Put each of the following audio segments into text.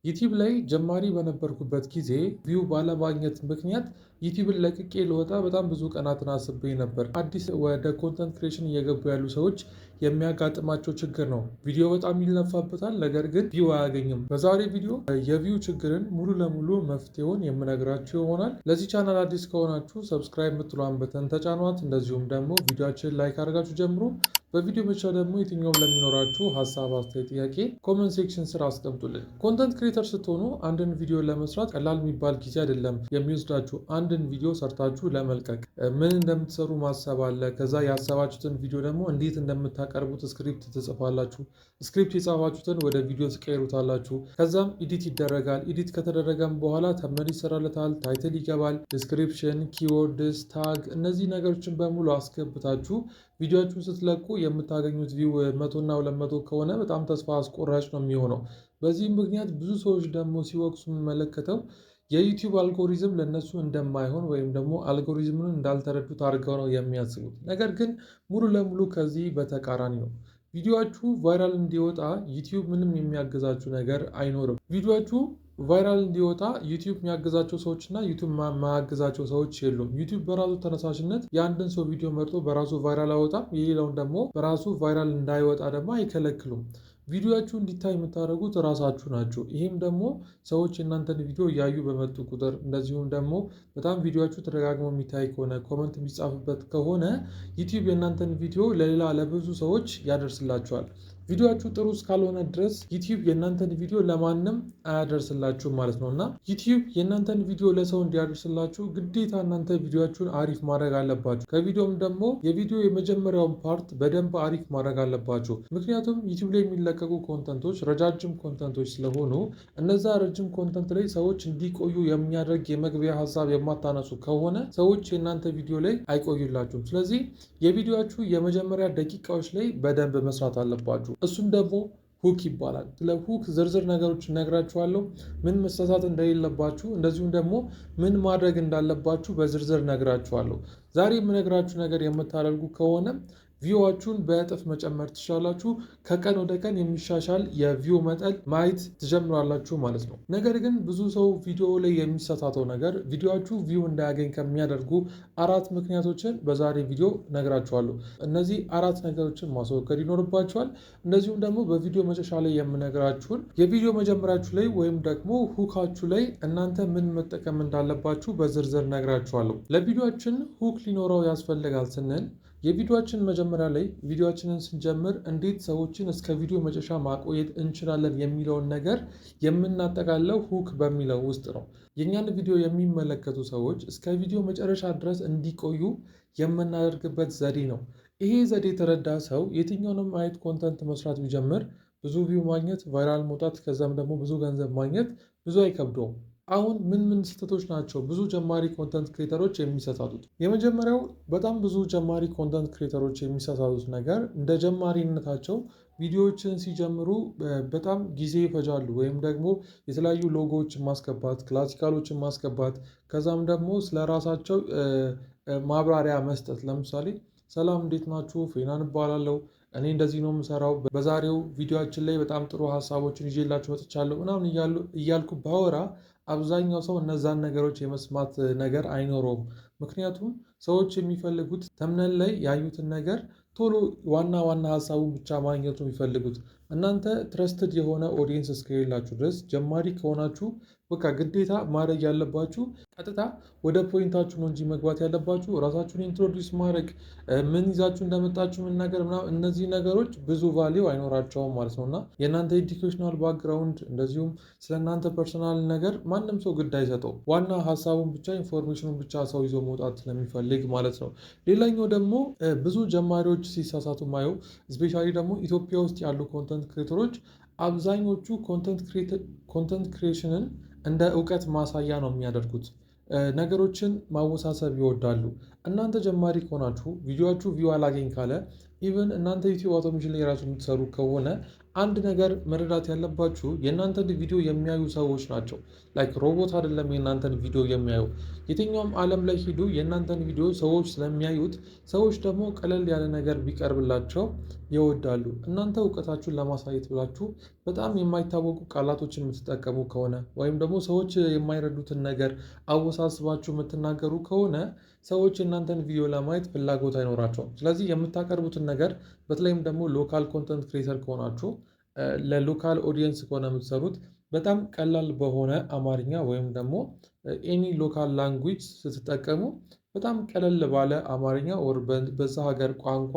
ዩቲዩብ ላይ ጀማሪ በነበርኩበት ጊዜ ቪው ባለማግኘት ምክንያት ዩቲዩብን ለቅቄ ልወጣ በጣም ብዙ ቀናትን አስቤ ነበር። አዲስ ወደ ኮንተንት ክሬሽን እየገቡ ያሉ ሰዎች የሚያጋጥማቸው ችግር ነው። ቪዲዮ በጣም ይለፋበታል፣ ነገር ግን ቪው አያገኝም። በዛሬ ቪዲዮ የቪው ችግርን ሙሉ ለሙሉ መፍትሄውን የምነግራችሁ ይሆናል። ለዚህ ቻናል አዲስ ከሆናችሁ ሰብስክራይብ የምትለዋን በተን ተጫኗት። እንደዚሁም ደግሞ ቪዲዮችን ላይክ አድርጋችሁ ጀምሩ። በቪዲዮ ብቻ ደግሞ የትኛውም ለሚኖራችሁ ሀሳብ፣ አስተያየት፣ ጥያቄ ኮመንት ሴክሽን ስር አስቀምጡልን። ኮንተንት ክሬተር ስትሆኑ አንድን ቪዲዮ ለመስራት ቀላል የሚባል ጊዜ አይደለም የሚወስዳችሁ። አንድን ቪዲዮ ሰርታችሁ ለመልቀቅ ምን እንደምትሰሩ ማሰብ አለ። ከዛ ያሰባችሁትን ቪዲዮ ደግሞ እንዴት እንደምታቀርቡት ስክሪፕት ትጽፋላችሁ። ስክሪፕት የጻፋችሁትን ወደ ቪዲዮ ትቀይሩታላችሁ። ከዛም ኢዲት ይደረጋል። ኢዲት ከተደረገም በኋላ ተምኔል ይሰራለታል፣ ታይትል ይገባል፣ ዲስክሪፕሽን፣ ኪወርድስ፣ ታግ፣ እነዚህ ነገሮችን በሙሉ አስገብታችሁ ቪዲዮችሁን ስትለቁ የምታገኙት ቪው 100 እና 200 ከሆነ በጣም ተስፋ አስቆራጭ ነው የሚሆነው። በዚህም ምክንያት ብዙ ሰዎች ደግሞ ሲወቅሱ የምንመለከተው የዩቲዩብ አልጎሪዝም ለእነሱ እንደማይሆን ወይም ደግሞ አልጎሪዝምን እንዳልተረዱት አድርገው ነው የሚያስቡት። ነገር ግን ሙሉ ለሙሉ ከዚህ በተቃራኒ ነው። ቪዲዮችሁ ቫይራል እንዲወጣ ዩቲዩብ ምንም የሚያግዛችሁ ነገር አይኖርም። ቪዲዮችሁ ቫይራል እንዲወጣ ዩቲዩብ የሚያግዛቸው ሰዎች እና ዩቲዩብ የማያግዛቸው ሰዎች የሉም። ዩቲዩብ በራሱ ተነሳሽነት የአንድን ሰው ቪዲዮ መርጦ በራሱ ቫይራል አወጣም፣ የሌላውን ደግሞ በራሱ ቫይራል እንዳይወጣ ደግሞ አይከለክሉም። ቪዲዮችሁ እንዲታይ የምታደርጉት ራሳችሁ ናችሁ። ይህም ደግሞ ሰዎች የእናንተን ቪዲዮ እያዩ በመጡ ቁጥር፣ እንደዚሁም ደግሞ በጣም ቪዲዮችሁ ተደጋግሞ የሚታይ ከሆነ፣ ኮመንት የሚጻፍበት ከሆነ ዩቲዩብ የእናንተን ቪዲዮ ለሌላ ለብዙ ሰዎች ያደርስላቸዋል። ቪዲዮችሁ ጥሩ እስካልሆነ ድረስ ዩቲዩብ የእናንተን ቪዲዮ ለማንም አያደርስላችሁም ማለት ነው። እና ዩቲዩብ የእናንተን ቪዲዮ ለሰው እንዲያደርስላችሁ ግዴታ እናንተ ቪዲዮችሁን አሪፍ ማድረግ አለባችሁ። ከቪዲዮም ደግሞ የቪዲዮ የመጀመሪያውን ፓርት በደንብ አሪፍ ማድረግ አለባችሁ። ምክንያቱም ዩቲዩብ ላይ የሚለቀቁ ኮንተንቶች ረጃጅም ኮንተንቶች ስለሆኑ እነዛ ረጅም ኮንተንት ላይ ሰዎች እንዲቆዩ የሚያደርግ የመግቢያ ሀሳብ የማታነሱ ከሆነ ሰዎች የእናንተ ቪዲዮ ላይ አይቆዩላችሁም። ስለዚህ የቪዲዮችሁ የመጀመሪያ ደቂቃዎች ላይ በደንብ መስራት አለባችሁ። እሱም ደግሞ ሁክ ይባላል። ስለ ሁክ ዝርዝር ነገሮች እነግራችኋለሁ። ምን መሳሳት እንደሌለባችሁ እንደዚሁም ደግሞ ምን ማድረግ እንዳለባችሁ በዝርዝር እነግራችኋለሁ። ዛሬ የምነግራችሁ ነገር የምታደርጉ ከሆነ ቪዋችሁን በእጥፍ መጨመር ትችላላችሁ። ከቀን ወደ ቀን የሚሻሻል የቪው መጠን ማየት ትጀምራላችሁ ማለት ነው። ነገር ግን ብዙ ሰው ቪዲዮ ላይ የሚሳሳተው ነገር ቪዲዮችሁ ቪው እንዳያገኝ ከሚያደርጉ 4 ምክንያቶችን በዛሬ ቪዲዮ ነግራችኋለሁ። እነዚህ 4 ነገሮችን ማስወገድ ይኖርባችኋል። እንደዚሁም ደግሞ በቪዲዮ መጨረሻ ላይ የምነግራችሁን የቪዲዮ መጀመሪያችሁ ላይ ወይም ደግሞ ሁካችሁ ላይ እናንተ ምን መጠቀም እንዳለባችሁ በዝርዝር ነግራችኋለሁ። ለቪዲዮችን ሁክ ሊኖረው ያስፈልጋል ስንል የቪዲዮችን መጀመሪያ ላይ ቪዲዮችንን ስንጀምር እንዴት ሰዎችን እስከ ቪዲዮ መጨረሻ ማቆየት እንችላለን የሚለውን ነገር የምናጠቃለው ሁክ በሚለው ውስጥ ነው። የኛን ቪዲዮ የሚመለከቱ ሰዎች እስከ ቪዲዮ መጨረሻ ድረስ እንዲቆዩ የምናደርግበት ዘዴ ነው። ይሄ ዘዴ የተረዳ ሰው የትኛውንም አይነት ኮንተንት መስራት ቢጀምር ብዙ ቪው ማግኘት፣ ቫይራል መውጣት፣ ከዛም ደግሞ ብዙ ገንዘብ ማግኘት ብዙ አይከብደውም። አሁን ምን ስህተቶች ናቸው ብዙ ጀማሪ ኮንተንት ክሬተሮች የሚሳሳቱት? የመጀመሪያው በጣም ብዙ ጀማሪ ኮንተንት ክሬተሮች የሚሳሳቱት ነገር እንደ ጀማሪነታቸው ቪዲዮዎችን ሲጀምሩ በጣም ጊዜ ይፈጃሉ። ወይም ደግሞ የተለያዩ ሎጎዎችን ማስገባት፣ ክላሲካሎችን ማስገባት፣ ከዛም ደግሞ ስለራሳቸው ማብራሪያ መስጠት። ለምሳሌ ሰላም እንዴት ናችሁ? ፌናን እባላለሁ፣ እኔ እንደዚህ ነው የምሰራው፣ በዛሬው ቪዲዮችን ላይ በጣም ጥሩ ሀሳቦችን ይዤላችሁ መጥቻለሁ ምናምን እያልኩ ባወራ አብዛኛው ሰው እነዛን ነገሮች የመስማት ነገር አይኖረውም። ምክንያቱም ሰዎች የሚፈልጉት ተምነል ላይ ያዩትን ነገር ቶሎ ዋና ዋና ሀሳቡን ብቻ ማግኘቱ የሚፈልጉት። እናንተ ትረስትድ የሆነ ኦዲየንስ እስከሌላችሁ ድረስ ጀማሪ ከሆናችሁ በቃ ግዴታ ማድረግ ያለባችሁ ቀጥታ ወደ ፖይንታችሁ ነው እንጂ መግባት ያለባችሁ ራሳችሁን ኢንትሮዲውስ ማድረግ፣ ምን ይዛችሁ እንደመጣችሁ ምን ነገር ምናምን፣ እነዚህ ነገሮች ብዙ ቫሊው አይኖራቸውም ማለት ነው። እና የእናንተ ኤዱኬሽናል ባክግራውንድ እንደዚሁም ስለ እናንተ ፐርሰናል ነገር ማንም ሰው ግድ አይሰጠው። ዋና ሀሳቡን ብቻ ኢንፎርሜሽኑን ብቻ ሰው ይዞ መውጣት ስለሚፈልግ ማለት ነው። ሌላኛው ደግሞ ብዙ ጀማሪዎች ሲሳሳቱ ማየው ስፔሻሊ ደግሞ ኢትዮጵያ ውስጥ ያሉ ኮንተንት ክሬተሮች አብዛኞቹ ኮንተንት ክሬሽንን እንደ እውቀት ማሳያ ነው የሚያደርጉት። ነገሮችን ማወሳሰብ ይወዳሉ። እናንተ ጀማሪ ከሆናችሁ ቪዲዮችሁ ቪው አላገኝ ካለ ኢቨን እናንተ ዩቲዩብ አውቶሜሽን ላይ ራሱ የምትሰሩ ከሆነ አንድ ነገር መረዳት ያለባችሁ የእናንተን ቪዲዮ የሚያዩ ሰዎች ናቸው። ላይክ ሮቦት አይደለም የእናንተን ቪዲዮ የሚያዩ። የትኛውም ዓለም ላይ ሂዱ የእናንተን ቪዲዮ ሰዎች ስለሚያዩት ሰዎች ደግሞ ቀለል ያለ ነገር ቢቀርብላቸው ይወዳሉ። እናንተ እውቀታችሁን ለማሳየት ብላችሁ በጣም የማይታወቁ ቃላቶችን የምትጠቀሙ ከሆነ ወይም ደግሞ ሰዎች የማይረዱትን ነገር አወሳስባችሁ የምትናገሩ ከሆነ ሰዎች የእናንተን ቪዲዮ ለማየት ፍላጎት አይኖራቸውም። ስለዚህ የምታቀርቡትን ነገር በተለይም ደግሞ ሎካል ኮንተንት ክሬተር ከሆናችሁ ለሎካል ኦዲየንስ ከሆነ የምትሰሩት በጣም ቀላል በሆነ አማርኛ ወይም ደግሞ ኤኒ ሎካል ላንጉጅ ስትጠቀሙ በጣም ቀለል ባለ አማርኛ ወር በዛ ሀገር ቋንቋ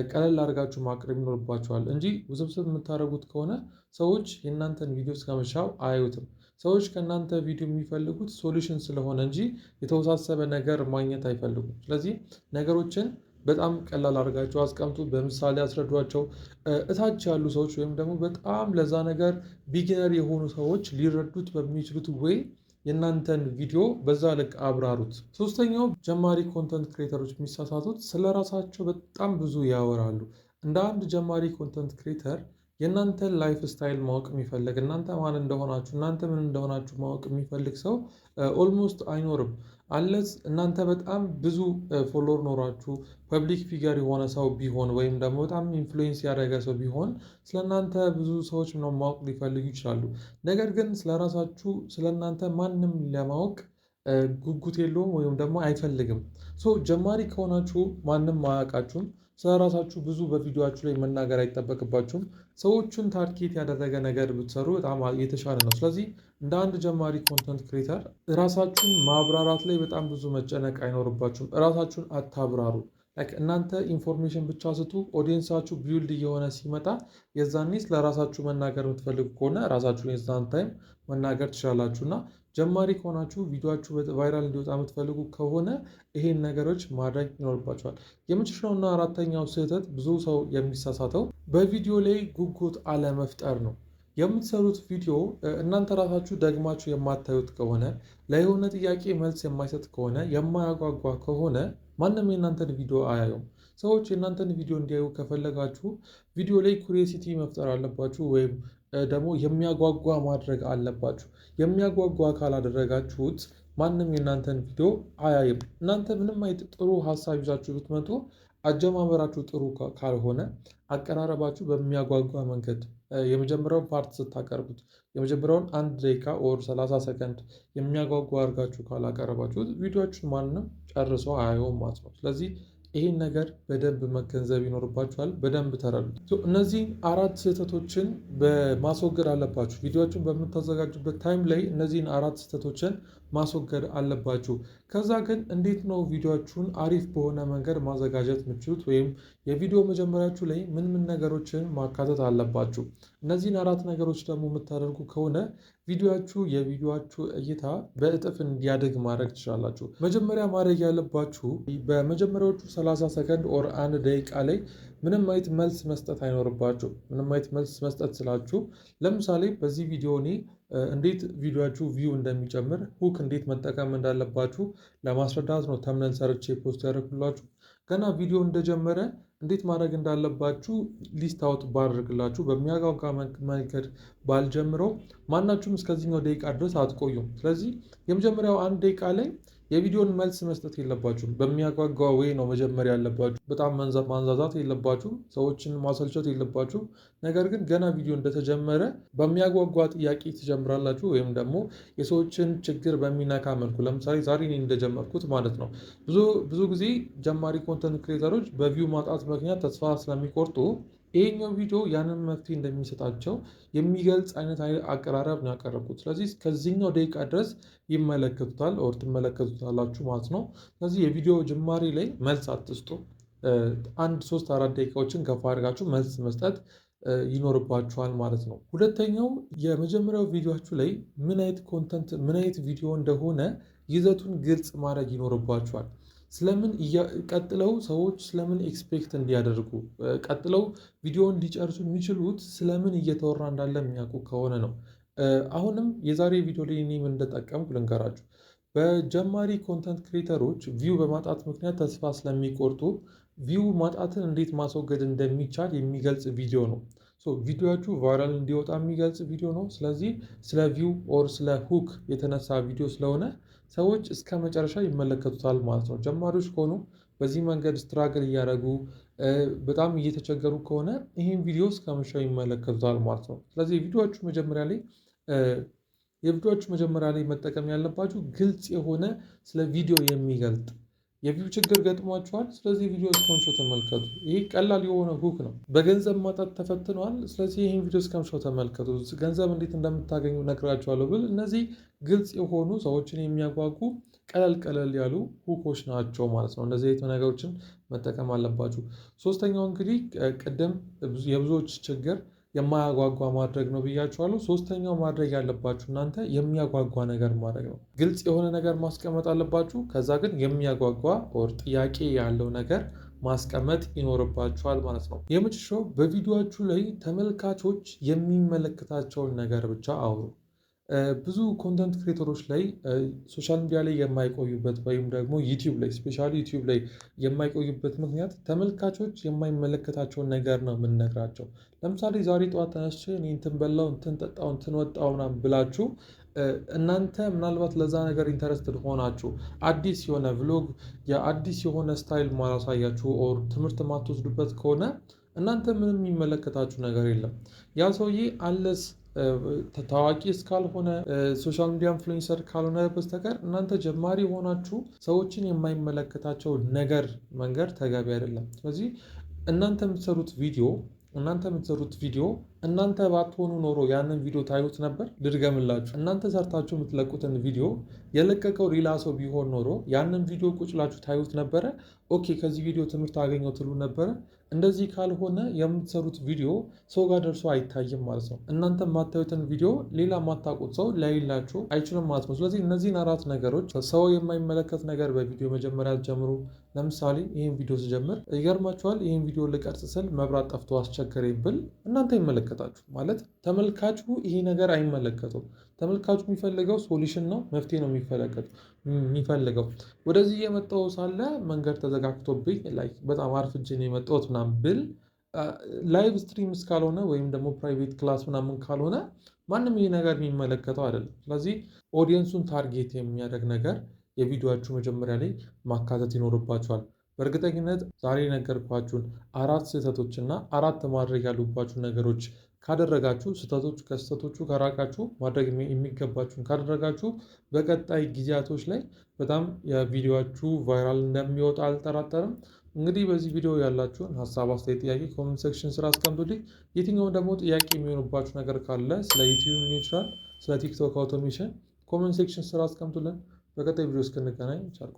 ቀለል አድርጋችሁ ማቅረብ ይኖርባችኋል እንጂ ውስብስብ የምታደርጉት ከሆነ ሰዎች የእናንተን ቪዲዮ እስከመሻው አያዩትም። ሰዎች ከእናንተ ቪዲዮ የሚፈልጉት ሶሉሽን ስለሆነ እንጂ የተወሳሰበ ነገር ማግኘት አይፈልጉም። ስለዚህ ነገሮችን በጣም ቀላል አድርጋቸው አስቀምጡ። በምሳሌ አስረዷቸው። እታች ያሉ ሰዎች ወይም ደግሞ በጣም ለዛ ነገር ቢጊነር የሆኑ ሰዎች ሊረዱት በሚችሉት ወይ የእናንተን ቪዲዮ በዛ ልክ አብራሩት። ሶስተኛው ጀማሪ ኮንተንት ክሬተሮች የሚሳሳቱት ስለ ራሳቸው በጣም ብዙ ያወራሉ። እንደ አንድ ጀማሪ ኮንተንት ክሬተር የእናንተን ላይፍ ስታይል ማወቅ የሚፈልግ እናንተ ማን እንደሆናችሁ እናንተ ምን እንደሆናችሁ ማወቅ የሚፈልግ ሰው ኦልሞስት አይኖርም። አለስ እናንተ በጣም ብዙ ፎሎወር ኖሯችሁ ፐብሊክ ፊገር የሆነ ሰው ቢሆን ወይም ደግሞ በጣም ኢንፍሉዌንስ ያደረገ ሰው ቢሆን ስለእናንተ ብዙ ሰዎች ነው ማወቅ ሊፈልጉ ይችላሉ። ነገር ግን ስለራሳችሁ ስለእናንተ ማንም ለማወቅ ጉጉት የለውም ወይም ደግሞ አይፈልግም። ጀማሪ ከሆናችሁ ማንም አያውቃችሁም። ስለራሳችሁ ብዙ በቪዲዮችሁ ላይ መናገር አይጠበቅባችሁም። ሰዎቹን ታርጌት ያደረገ ነገር ብትሰሩ በጣም የተሻለ ነው። ስለዚህ እንደ አንድ ጀማሪ ኮንተንት ክሬተር ራሳችሁን ማብራራት ላይ በጣም ብዙ መጨነቅ አይኖርባችሁም። ራሳችሁን አታብራሩ። እናንተ ኢንፎርሜሽን ብቻ ስጡ። ኦዲየንሳችሁ ቢውልድ እየሆነ ሲመጣ የዛኔ ስለራሳችሁ መናገር የምትፈልጉ ከሆነ ራሳችሁን የዛን ታይም መናገር ትችላላችሁ። እና ጀማሪ ከሆናችሁ ቪዲዮችሁ ቫይራል እንዲወጣ የምትፈልጉ ከሆነ ይሄን ነገሮች ማድረግ ይኖርባቸዋል። የመጨረሻውና አራተኛው ስህተት ብዙ ሰው የሚሳሳተው በቪዲዮ ላይ ጉጉት አለመፍጠር ነው። የምትሰሩት ቪዲዮ እናንተ ራሳችሁ ደግማችሁ የማታዩት ከሆነ ለየሆነ ጥያቄ መልስ የማይሰጥ ከሆነ የማያጓጓ ከሆነ ማንም የእናንተን ቪዲዮ አያዩም። ሰዎች የእናንተን ቪዲዮ እንዲያዩ ከፈለጋችሁ ቪዲዮ ላይ ኩሪዮሲቲ መፍጠር አለባችሁ ወይም ደግሞ የሚያጓጓ ማድረግ አለባችሁ። የሚያጓጓ ካላደረጋችሁት ማንም የእናንተን ቪዲዮ አያይም። እናንተ ምንም አይነት ጥሩ ሀሳብ ይዛችሁ ብትመጡ አጀማመራችሁ ጥሩ ካልሆነ አቀራረባችሁ በሚያጓጓ መንገድ የመጀመሪያውን ፓርት ስታቀርቡት የመጀመሪያውን 1 ደቂቃ ኦር 30 ሰከንድ የሚያጓጓ አድርጋችሁ ካላቀረባችሁት ቪዲዮችን ማንም ጨርሶ አያየውም ማለት ነው። ስለዚህ ይህን ነገር በደንብ መገንዘብ ይኖርባችኋል። በደንብ ተረዱት። እነዚህ 4 ስህተቶችን በማስወገድ አለባችሁ። ቪዲዮዎችን በምታዘጋጁበት ታይም ላይ እነዚህን 4 ስህተቶችን ማስወገድ አለባችሁ። ከዛ ግን እንዴት ነው ቪዲዮዎቹን አሪፍ በሆነ መንገድ ማዘጋጀት የምትችሉት? ወይም የቪዲዮ መጀመሪያችሁ ላይ ምን ምን ነገሮችን ማካተት አለባችሁ? እነዚህን 4 ነገሮች ደግሞ የምታደርጉ ከሆነ የቪዲዮችሁ እይታ በእጥፍ እንዲያድግ ማድረግ ትችላላችሁ። መጀመሪያ ማድረግ ያለባችሁ በመጀመሪያዎቹ 30 ሰከንድ ኦር 1 ደቂቃ ላይ ምንም አይነት መልስ መስጠት አይኖርባችሁ። ምንም አይነት መልስ መስጠት ስላችሁ ለምሳሌ በዚህ ቪዲዮ እኔ እንዴት ቪዲዮችሁ ቪው እንደሚጨምር ሁክ እንዴት መጠቀም እንዳለባችሁ ለማስረዳት ነው ተምነል ሰርቼ ፖስት ያደረኩላችሁ። ገና ቪዲዮ እንደጀመረ እንዴት ማድረግ እንዳለባችሁ ሊስት አውት ባደርግላችሁ በሚያጓጓ መንገድ ባልጀምረው ማናችሁም እስከዚህኛው ደቂቃ ድረስ አትቆዩም። ስለዚህ የመጀመሪያው 1 ደቂቃ ላይ የቪዲዮን መልስ መስጠት የለባችሁም። በሚያጓጓ ወይ ነው መጀመሪያ ያለባችሁ። በጣም ማንዛዛት የለባችሁም። ሰዎችን ማሰልቸት የለባችሁም። ነገር ግን ገና ቪዲዮ እንደተጀመረ በሚያጓጓ ጥያቄ ትጀምራላችሁ፣ ወይም ደግሞ የሰዎችን ችግር በሚነካ መልኩ ለምሳሌ ዛሬ እኔ እንደጀመርኩት ማለት ነው። ብዙ ጊዜ ጀማሪ ኮንተንት ክሬተሮች በቪው ማጣት ምክንያት ተስፋ ስለሚቆርጡ ይሄኛው ቪዲዮ ያንን መፍትሄ እንደሚሰጣቸው የሚገልጽ አይነት አቀራረብ ነው ያቀረብኩት። ስለዚህ ከዚህኛው ደቂቃ ድረስ ይመለከቱታል ኦር ትመለከቱታላችሁ ማለት ነው። ስለዚህ የቪዲዮ ጅማሬ ላይ መልስ አትስጡ። 1-3-4 ደቂቃዎችን ከፍ አድርጋችሁ መልስ መስጠት ይኖርባችኋል ማለት ነው። ሁለተኛው የመጀመሪያው ቪዲዮችሁ ላይ ምን አይነት ኮንተንት ምን አይነት ቪዲዮ እንደሆነ ይዘቱን ግልጽ ማድረግ ይኖርባችኋል። ስለምን ቀጥለው ሰዎች ስለምን ኤክስፔክት እንዲያደርጉ ቀጥለው ቪዲዮ እንዲጨርሱ የሚችሉት ስለምን እየተወራ እንዳለ የሚያውቁ ከሆነ ነው። አሁንም የዛሬ ቪዲዮ ላይ እኔ ምን እንደጠቀምኩ ልንገራችሁ። በጀማሪ ኮንተንት ክሬተሮች ቪው በማጣት ምክንያት ተስፋ ስለሚቆርጡ ቪው ማጣትን እንዴት ማስወገድ እንደሚቻል የሚገልጽ ቪዲዮ ነው። ቪዲዮችሁ ቫይራል እንዲወጣ የሚገልጽ ቪዲዮ ነው። ስለዚህ ስለ ቪው ኦር ስለ ሁክ የተነሳ ቪዲዮ ስለሆነ ሰዎች እስከ መጨረሻ ይመለከቱታል ማለት ነው። ጀማሪዎች ከሆኑ በዚህ መንገድ ስትራግል እያደረጉ በጣም እየተቸገሩ ከሆነ ይህን ቪዲዮ እስከ መጨረሻው ይመለከቱታል ማለት ነው። ስለዚህ የቪዲዮዎቹ መጀመሪያ ላይ መጠቀም ያለባችሁ ግልጽ የሆነ ስለ ቪዲዮ የሚገልጥ የቪው ችግር ገጥሟችኋል። ስለዚህ ቪዲዮ እስከምሾ ተመልከቱ። ይህ ቀላል የሆነ ሁክ ነው። በገንዘብ ማጣት ተፈትነዋል። ስለዚህ ይህን ቪዲዮ እስከምሾ ተመልከቱ። ገንዘብ እንዴት እንደምታገኙ ነግራችኋለሁ ብል እነዚህ ግልጽ የሆኑ ሰዎችን የሚያጓጉ ቀለል ያሉ ሁኮች ናቸው ማለት ነው። እንደዚህ አይነት ነገሮችን መጠቀም አለባችሁ። ሶስተኛው እንግዲህ ቅድም የብዙዎች ችግር የማያጓጓ ማድረግ ነው ብያችኋለሁ። ሶስተኛው ማድረግ ያለባችሁ እናንተ የሚያጓጓ ነገር ማድረግ ነው። ግልጽ የሆነ ነገር ማስቀመጥ አለባችሁ። ከዛ ግን የሚያጓጓ ኦር ጥያቄ ያለው ነገር ማስቀመጥ ይኖርባችኋል ማለት ነው። የመጨረሻው በቪዲዮችሁ ላይ ተመልካቾች የሚመለከታቸውን ነገር ብቻ አውሩ። ብዙ ኮንተንት ክሬተሮች ላይ ሶሻል ሚዲያ ላይ የማይቆዩበት ወይም ደግሞ ዩቲዩብ ላይ ስፔሻሊ ዩቲዩብ ላይ የማይቆዩበት ምክንያት ተመልካቾች የማይመለከታቸውን ነገር ነው የምንነግራቸው። ለምሳሌ ዛሬ ጠዋት ተነስቼ እኔ እንትን በላው እንትን ጠጣው እንትን ወጣው ምናምን ብላችሁ እናንተ ምናልባት ለዛ ነገር ኢንተረስትድ ሆናችሁ አዲስ የሆነ ቭሎግ የአዲስ የሆነ ስታይል ማላሳያችሁ ኦር ትምህርት ማትወስዱበት ከሆነ እናንተ ምንም የሚመለከታችሁ ነገር የለም። ያ ሰውዬ አለስ ታዋቂ እስካልሆነ ሶሻል ሚዲያ ኢንፍሉዌንሰር ካልሆነ በስተቀር እናንተ ጀማሪ ሆናችሁ ሰዎችን የማይመለከታቸው ነገር መንገር ተገቢ አይደለም። ስለዚህ እናንተ የምትሰሩት ቪዲዮ እናንተ ባትሆኑ ኖሮ ያንን ቪዲዮ ታዩት ነበር። ልድገምላችሁ፣ እናንተ ሰርታችሁ የምትለቁትን ቪዲዮ የለቀቀው ሌላ ሰው ቢሆን ኖሮ ያንን ቪዲዮ ቁጭላችሁ ታዩት ነበረ። ኦኬ ከዚህ ቪዲዮ ትምህርት አገኘው ትሉ ነበረ። እንደዚህ ካልሆነ የምትሰሩት ቪዲዮ ሰው ጋር ደርሶ አይታይም ማለት ነው። እናንተ የማታዩትን ቪዲዮ ሌላ የማታውቁት ሰው ላይላችሁ አይችልም ማለት ነው። ስለዚህ እነዚህን 4 ነገሮች ሰው የማይመለከት ነገር በቪዲዮ መጀመሪያ ጀምሩ። ለምሳሌ ይህን ቪዲዮ ስጀምር ይገርማችኋል። ይህን ቪዲዮ ልቀርጽ ስል መብራት ጠፍቶ አስቸገረኝ ብል እናንተ ይመለከታችሁ ማለት ተመልካቹ ይሄ ነገር አይመለከተው። ተመልካቹ የሚፈልገው ሶሉሽን ነው፣ መፍትሄ ነው የሚፈልገው። ወደዚህ የመጣው ሳለ መንገድ ተዘጋግቶብኝ ላይ በጣም አርፍጄ ነው የመጣሁት ምናምን ብል ላይቭ ስትሪም እስካልሆነ ወይም ደግሞ ፕራይቬት ክላስ ምናምን ካልሆነ ማንም ይሄ ነገር የሚመለከተው አይደለም። ስለዚህ ኦዲየንሱን ታርጌት የሚያደርግ ነገር የቪዲዮችሁ መጀመሪያ ላይ ማካተት ይኖርባችኋል። በእርግጠኝነት ዛሬ የነገርኳችሁን 4 ስህተቶች እና 4 ማድረግ ያሉባችሁ ነገሮች ካደረጋችሁ ከስህተቶቹ ከራቃችሁ ማድረግ የሚገባችሁን ካደረጋችሁ በቀጣይ ጊዜያቶች ላይ በጣም የቪዲዮችሁ ቫይራል እንደሚወጣ አልጠራጠርም። እንግዲህ በዚህ ቪዲዮ ያላችሁን ሀሳብ፣ አስተያየት፣ ጥያቄ ኮሜንት ሴክሽን ስራ አስቀምጡልኝ። የትኛውን ደግሞ ጥያቄ የሚሆኑባችሁ ነገር ካለ ስለ ዩቲዩብ ሊሆን ይችላል፣ ስለ ቲክቶክ አውቶሜሽን ኮሜንት ሴክሽን ስራ አስቀምጡልን። በቀጣይ ቪዲዮ እስክንገናኝ ቻው።